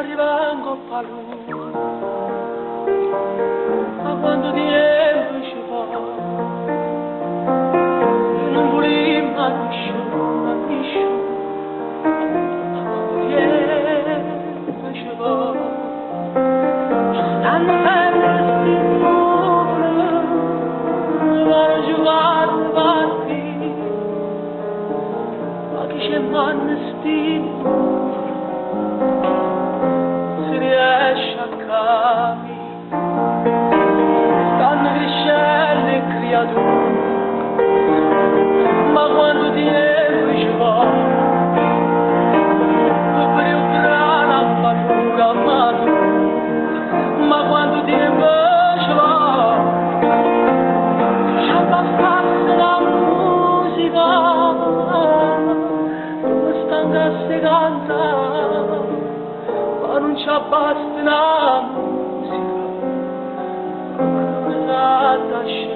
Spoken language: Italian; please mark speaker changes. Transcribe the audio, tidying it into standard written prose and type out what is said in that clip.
Speaker 1: rivengo a lui, ma quando Dio ci va, non volevo ma nisciu, ma quando Dio ci va, ci stanno sempre stimoli, vanno giocare partiti, ma chi c'è manne stimoli, riesce a capire, stanno crescendo le creature, ma quando tempo ci va, per un grano paura ma quando tempo ci va, ci abbassasse la musica, come stancasse cantare, ma non ci basta la musica, non è